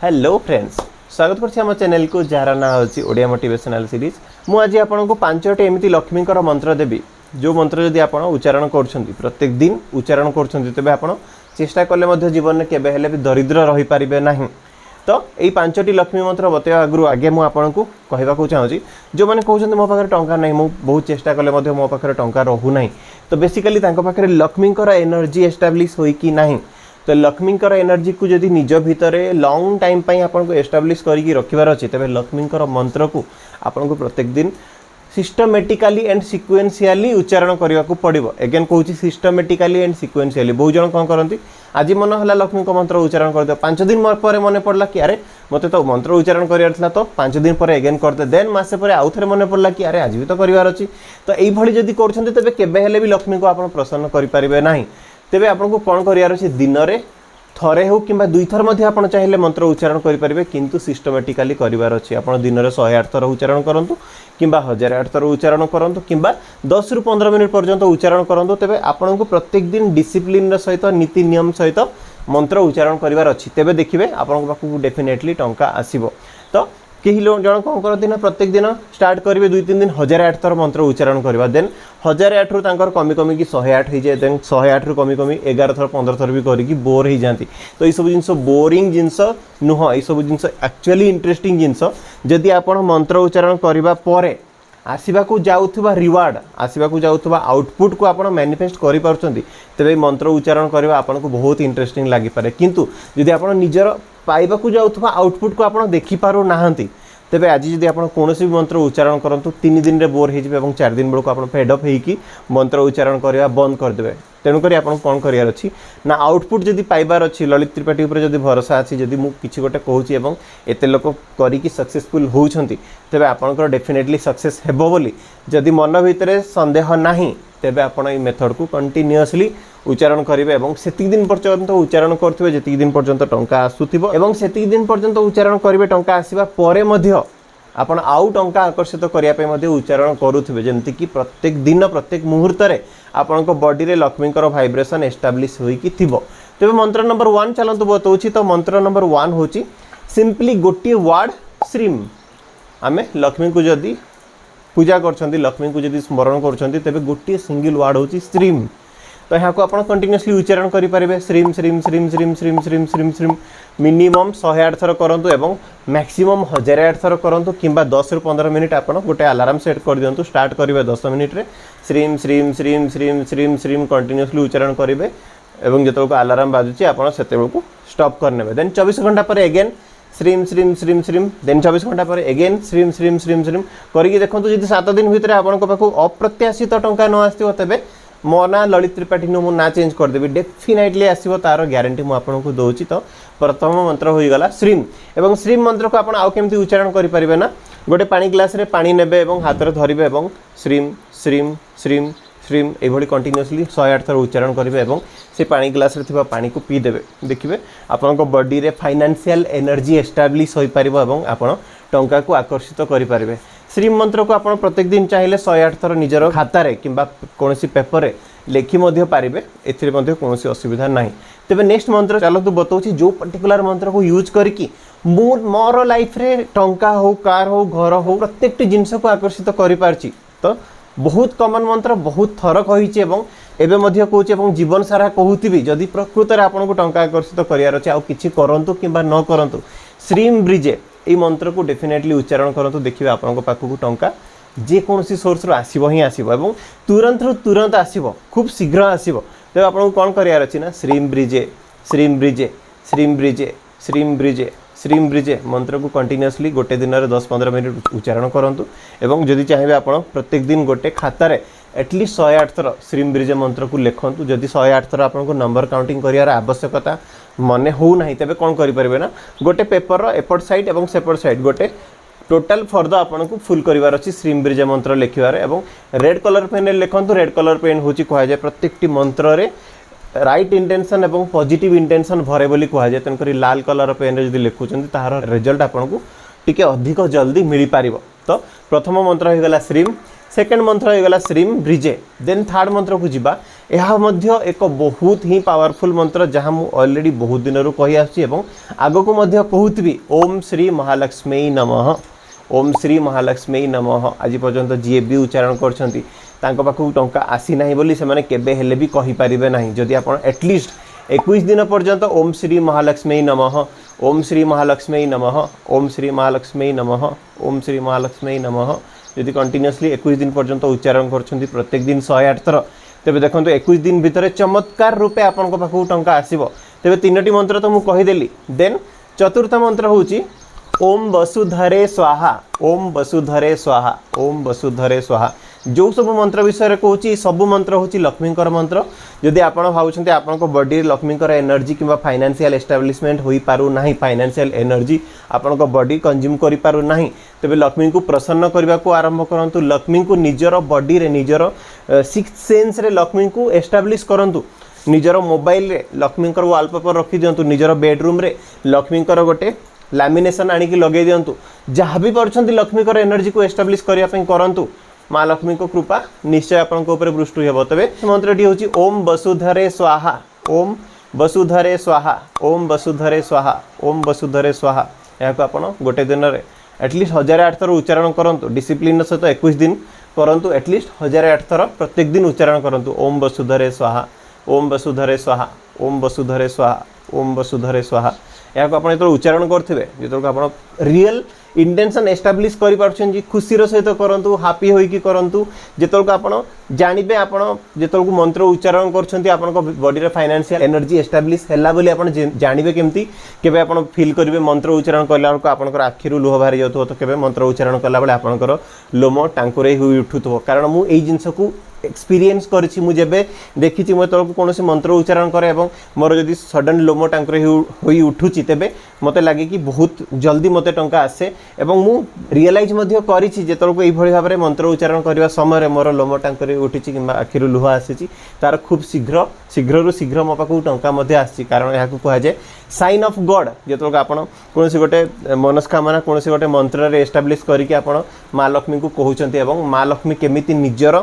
Hello friends, स्वागत करछि हम चैनल को जार ना होछि ओडिया मोटिवेशनल सीरीज। मु आज आपनको 5टी एमिति लक्ष्मीकर मंत्र देबी जो मंत्र जदि आपण उच्चारण करछन्ती प्रत्येक दिन उच्चारण करछन्ती तबे आपण चेष्टा कले मध्ये जीवन में केबे हेले भी दरिद्र रही पारिबे नाही। तो यही 5टी लक्ष्मी मंत्र बतेवा आगु आगे मु आपनको कहबाकू चाहूँगी जो मैंने कहते मो पाखे टंका नहीं मु बहुत चेष्टा कले मध्ये मो पाखे टंका रहू नाही। तो बेसिकली तांको पाखे लक्ष्मीकर एनर्जी एस्टाब्लिश होई कि नाही। तो लक्ष्मीकर एनर्जी को जदि निज भितर लॉन्ग टाइम पाई आपन को एस्टाब्लिश करिकी रखिबार अछि तबे लक्ष्मीकर मंत्र को आपन को प्रत्येक दिन सिस्टमेटिकली एंड सिक्वेंशियली उच्चारण करने को पड़ो। एगेन कहूँ सिस्टमेटिकली एंड सिक्वेंशियली बहुत जन कौन करती आज मन है लक्ष्मी को मंत्र उच्चारण कर दे 5 दिन पर मन पड़ा कि अरे मत तो मंत्र उच्चारण करार तो 5 दिन पर एगेन करदे देन मसे पर आउ थे मन पड़ा कि अरे आज भी तो करार अच्छी। तो यही जदि कर भी लक्ष्मी को आप प्रसन्न करेंगे ना तेरे आपको कौन करार दिन में थरे हो कि 2 थर मध्य आप चाहिए मंत्र उच्चारण करेंगे किंतु सिस्टमेटिकली करार अच्छी। आप दिन में 108 थर उच्चारण करूँ कि 1008 थर उच्चारण करूँ कि 10 रु 15 मिनिट पर्यंत उच्चारण करूँ तेरे आपन को प्रत्येक दिन डिसिप्लिन सहित नीति नियम सहित मंत्र उच्चारण करार अच्छी। तेरे देखिए आपन पाखक डेफिनेटली टंका आसब। तो कई जन कौन करती ना प्रत्येक दिन स्टार्ट करेंगे 2-3 दिन 1008 थर मंत्र उच्चारण करवा देन 1008 रु तांकर कमी कमी कि 108 हो जाए देन 108 रु कमी कमी 11 थर 15 थर भी करी बोर हो जाती। तो ये सब जिनस बोरिंग जिनस नुह ये सब जिनस एक्चुअली इंटरेस्टिंग जिनस जदि आपण मंत्र उच्चारण करबा परे आसवाक जाऊथुबा रिवार्ड आसवाक जाऊथुबा आउटपुट को आपण मैनिफेस्ट करि पारछंती तबे मंत्र उच्चारण करबा आपण को बहुत इंटरेस्टिंग लागि पारे। किंतु जदि आपण निजर पाइबाकू जाऊथुबा आउटपुट को आपण देखि पारो नाहंती तेबे आज जदि आपण कोनोसी भी मंत्र उच्चारण करंतु 3 दिन रे बोर हेजिबे एवं 4 दिन बेलको आपण फेड अप हेकी मंत्र उच्चारण करबा बंद कर देबे। तेणु करी आपण कोन करियार अछि ना आउटपुट जदि पाइबार अछि ललित त्रिपाठी ऊपर जदि भरोसा अछि जदि मु किछि गोटे कहूछि एवं एते लोक करी कि सक्सेसफुल होउछंती तेबे आपनकर डेफिनेटली सक्सेस हेबो बोली जदि मन भितरे संदेह नाही तेबे आपण ए मेथड को कंटीन्यूअसली उच्चारण करेंगे एवं सेतिक दिन पर्यंत उच्चारण करथिबे जेतिक दिन पर्यंत टंका आसुथिबो एवं सेतिक दिन पर्यंत उच्चारण करेंगे टंका आसीबा परे मध्य आपण आउ टंका आकर्षित करिया पे मध्य उच्चारण करूथिबे जेंति कि प्रत्येक दिन प्रत्येक मुहूर्त रे आपण को बॉडी रे लक्ष्मीकर वाइब्रेशन एस्टाब्लिश होई कि थिबो। तेबे मंत्र नंबर 1 चलंतु बतौछि। तो मंत्र नंबर 1 होछि सिंपली गोटे वर्ड श्रीम। आमे लक्ष्मी को जदि पूजा करछंती लक्ष्मी को जदि स्मरण करछंती तेबे गोटे सिंगल वर्ड होछि श्रीम। तो यहाँ को आप कंटिन्यूअसली उच्चारण करेंगे श्रीम श्रीम श्रीम श्रीम श्रीम श्रीम श्रीम श्रीम मिनिमम 108 थर करूँ एवं मैक्सिमम 1008 थर करूँ कि 10 रु 15 मिनिट आप गोटे अलार्म सेट कर दिंतु स्टार्ट करेंगे 10 मिनिट रे श्रीम श्रीम श्रीम श्रीम श्रीम श्रीम कंटिन्यूअसली उच्चारण करेंगे एवं जो अलार्म बाजुची आप स्टॉप करने देन 24 घंटा पर एगेन श्रीम श्रीम श्रीम श्रीम देन 24 घंटा पर एगेन श्रीम श्रीम श्रीम श्रीम करके देखो जब 7 दिन भितर आपन पाखु अप्रत्याशित टंका न आसो तेबे मो ना ललित त्रिपाठी नु मु ना चेंज करदेवी डेफिनेटली आसो तार ग्यारंटी मु आपको दौची। तो प्रथम मंत्र होईगला श्रीम एवं श्रीम मंत्र को आप केमती उच्चारण करेंगे ना गोटे पानी ग्लास रे पानी नेबे एवं हाथ रे धरिबे एवं श्रीम श्रीम श्रीम श्रीम एभली कंटिन्यूअसली 108 थर उच्चारण करेंगे एवं से पानी ग्लास रे थिबा पानी को पी देबे। देखिए आपन बॉडी रे फाइनेंशियल एनर्जी एस्टाब्लिश होई परिबो एवं आपन टंका को आकर्षित करि परिबे। श्रीम मंत्र को आप प्रत्येक दिन चाहिए 108 थर निजर खातार कि कौन पेपर लेखि पारे एथिरे कौन असुविधा ना। तेबे नेक्स्ट मंत्र चलतु बतौछि जो पर्टिकुलर मंत्र को यूज करके मोर लाइफ रे टंका हो कार हो घर हो प्रत्येक जिनस को आकर्षित करि पारछि। तो बहुत कॉमन मंत्र बहुत थर कहिछि एवं एबे मध्य कहूछि एवं जीवन सारा कहूथिबि जदि प्रकृत रे आपन को टंका आकर्षित करियार अछि आ किछि करंतु किबा न करंतु श्रीम ब्रिजे ये मंत्र को डेफिनेटली उच्चारण करंतु देखिबे आपन को पाखु टंका जे कोनसी सोर्स रो आसीबो ही आसीबो एवं तुरंत आसीबो खूब शीघ्र आसीबो। तो आपन को कोन करियार अछि ना श्रीम ब्रिजे श्रीम ब्रिजे श्रीम ब्रिजे श्रीम ब्रिजे श्रीम ब्रिजे मंत्र को कंटिन्यूअसली गोटे दिन में 10-15 मिनिट उच्चारण करंतु एवं जदि चाहिए आप प्रत्येक दिन गोटे खातार एटलिस्ट 108 थर श्रीम ब्रिजे मंत्र को लिखंतु। जदि 108 थर आपको नंबर काउंटिंग करियार आवश्यकता मने हो नाही तेबे कोन करि परिबे ना गोटे पेपर रो एपट साइड एवं सेपट साइड गोटे टोटल फर्द आपन को फुल करिवार अछि श्रीम ब्रिजे मंत्र लिखिवार एवं रेड कलर पेन लिखंतु। रेड कलर पेन होची कहा जाय प्रत्येकटी मंत्र रे राइट इंटेंशन एवं पॉजिटिव इंटेंशन भरे बोली कहा जाय तेन करी लाल कलर पेन रे जदि लिखुचंती ताहार रिजल्ट आपन को टिके अधिक जल्दी मिली पारिबो। तो प्रथम मंत्र हो गला श्रीम सेकेंड मंत्र होगला श्रीम ब्रिजे। देन थर्ड मंत्र को जीवा यह मध्य एक बहुत ही पावरफुल मंत्र जहाँ मु ऑलरेडी बहुत दिन रू कहि आछि एवं आगो को मध्य कहूतबी ओम श्री महालक्ष्मी नमः ओम श्री महालक्ष्मी नमः आज पर्यंत जी भी उच्चारण करछंती तांको पाखु टंका आसी नाही बोली से माने केबे हेले भी कहि परिबे नाही। जदि आपण एटलिस्ट 21 दिन पर्यंत ओम श्री महालक्ष्मी नमः ओम श्री महालक्ष्मी नमः ओम श्री महालक्ष्मी नमः ओम श्री महालक्ष्मी नमः यदि कंटिन्यूअसली 21 दिन पर्यंत उच्चारण करछंती प्रत्येक दिन 108 थर तेबे देखंतु 21 दिन भितर चमत्कार रूपे आपनको पाखु टंका आसीबो। तेबे तीनोटी मंत्र तो मु कहि देली। देन चतुर्थ मंत्र होउची ओम वसुधरे स्वाहा ओम वसुधरे स्वाहा ओम वसुधरे स्वाहा। जो सब मंत्र विषय कहूँ सब मंत्र हूँ लक्ष्मीकर मंत्र। जदि आप भावुं आपन बॉडी लक्ष्मीकर एनर्जी कि फाइनेंशियल एस्टाब्लिशमेंट हो पारु नहीं फाइनेंशियल एनर्जी आपन बॉडी कंज्यूम करि पारु नहीं तेबे लक्ष्मी को प्रसन्न करने को आरंभ करंतु। लक्ष्मी को निजर बॉडी रे निजर सिक्स्थ सेंस रे लक्ष्मी को एस्टाब्लिश करंतु। निजर मोबाइल रे लक्ष्मीकर वॉलपेपर रखी दिंतु। निजर बेडरूम रे लक्ष्मीकर गोटे लैमिनेशन आनिकी लगे दिंतु। जहाँ भी पार्छंती लक्ष्मीकर एनर्जी को एस्टाब्लिश करने करंतु। माँ लक्ष्मी को कृपा निश्चय आपन को ऊपर बृष्टि हेबो। तबे मंत्रटी होची ओम वसुधरे स्वाहा ओम वसुधरे स्वाहा ओम वसुधरे स्वाहा ओम वसुधरे स्वाहा। याको आपन गोटे दिन रे एटलिस्ट 1008 थर उच्चारण करंतु। डिसिप्लिन सहित 21 दिन करंतु एटलिस्ट 1008 थर प्रत्येक दिन उच्चारण करंतु। ओम वसुधरे स्वाहा ओम वसुधरे स्वाहा ओम वसुधरे स्वाहा ओम वसुधरे स्वाहा। याको आपन तो उच्चारण करथिबे जेतो आपन रियल इंटेंशन एस्टाब्लिश करि पारछन जी खुशीर सहित करंतु हैप्पी होई कि करंतु। जेतोल को आपण जानिबे आपण जेतोल को मंत्र उच्चारण करछंती आपण को बॉडी रे फाइनेंशियल एनर्जी एस्टाब्लिश हैला बोली आपण जानिबे केमती केबे आपण फील करिवे मंत्र उच्चारण करला को आपनकर आखिरु लोह बाहरी जाउथो तो केबे मंत्र उच्चारण करला बेले आपनकर लोम टांकुरे होई उठुथो। कारण मु एई जिंस को एक्सपीरियंस करछि मु जेबे देखिछि मो तळको कोनोसी मंत्र उच्चारण करे एवं मोर जदि सडन लोम टांकुरे होई उठुछि तेबे मते लागे कि बहुत जल्दी मते टंका आसे एवं मु रियलाइज मध्य करिछि जेतळको एई भଳି भाबरे मंत्र उच्चारण करबा समय मोर लोम टांकुरे उठिछि किबा आखिरु लुह आसीछि तार खूब शीघ्र शीघ्र मो पाखु टंका मध्य आछि। कारण याकु कहा जाय साइन ऑफ गॉड। जेतळको आपण कोनोसी गोटे मनस्कामना कोनोसी गोटे मंत्र रे एस्टाब्लिश करिकि आपण मां लक्ष्मी को कहउचंती एवं मां लक्ष्मी केमिति निजर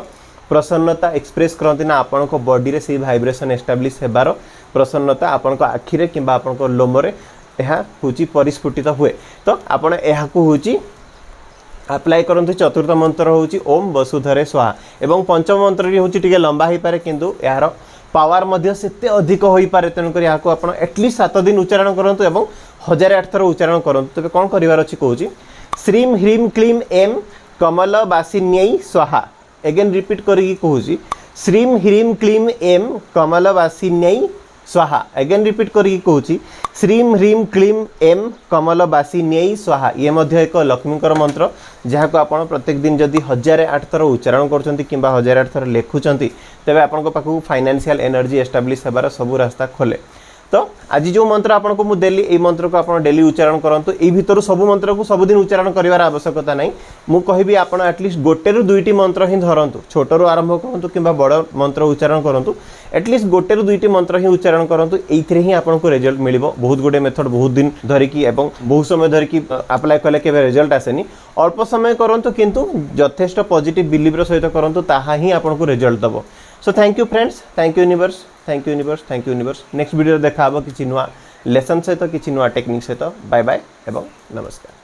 प्रसन्नता एक्सप्रेस करती ना आपण को बॉडी रे से वाइब्रेशन एस्टाब्लिश हेबार प्रसन्नता आपण को आखिरे किबा आपण को लोमरे यह होची परिस्फुटित हुए। तो आपण यह को होची अप्लाई करंतु। चतुर्थ मंत्र होची ओम वसुधरे स्वाहा एवं पंचम मंत्र री होची टिके लंबा ही पारे किंतु यार पावर मध्य सेते अधिक होई पारे। तेन कर याको आपण एटलीस्ट 7 दिन उच्चारण करंतु एवं 1008 थर उच्चारण करंतु। तबे कोन करिवार अछि कहूची श्रीम ह्रीम क्लीम एम कमल वासिन्यै स्वाहा। अगेन रिपीट करी कहूची श्रीम ह्रीम क्लीम एम कमल वासिन्यै स्वाहा। अगेन रिपीट करी कहूची श्रीम ह्रीम क्लीम एम कमल वासिन्यै स्वाहा। ये मध्य एक लक्ष्मीकर मंत्र जहाँ को आपण प्रत्येक दिन जदि 1008 थर उच्चारण करछंती किंबा 1008 थर लेखुचंती तेबे आपण को पाखु फाइनेंशियल एनर्जी एस्टाब्लिश हेबार सब रास्ता खोले। तो आज जो मंत्र आपन को मु देली ए मंत्र को आपण डेली उच्चारण करंतु। ए भितर सब मंत्र को सब दिन उच्चारण करिवार आवश्यकता नहीं। मु कहिबी आपण एटलिस्ट गोटे रु दुईटी मंत्र ही धरंतु। छोटरू आरंभ करंतु किंबा बड़ मंत्र उच्चारण करंतु। एटलिस्ट गोटे रु दुईटी मंत्र ही उच्चारण करंतु। एइथिरे ही आपन को रिजल्ट मिलिबो। बहुत गुडे मेथड बहुत दिन धरिकी एवं बहुत समय धरिकी अप्लाई कले केबे रिजल्ट आसेनी। अल्प समय करंतु किंतु यथेष्ट पॉजिटिव बिलीव रो सहित करंतु ताहा ही आपन को रिजल्ट दबो। So thank you friends, thank you universe, thank you universe, thank you universe. Next video देखा किसी नुआ लेसन सहित किसी नुआ टेक्निक सहित। बाय बाय एवं नमस्कार।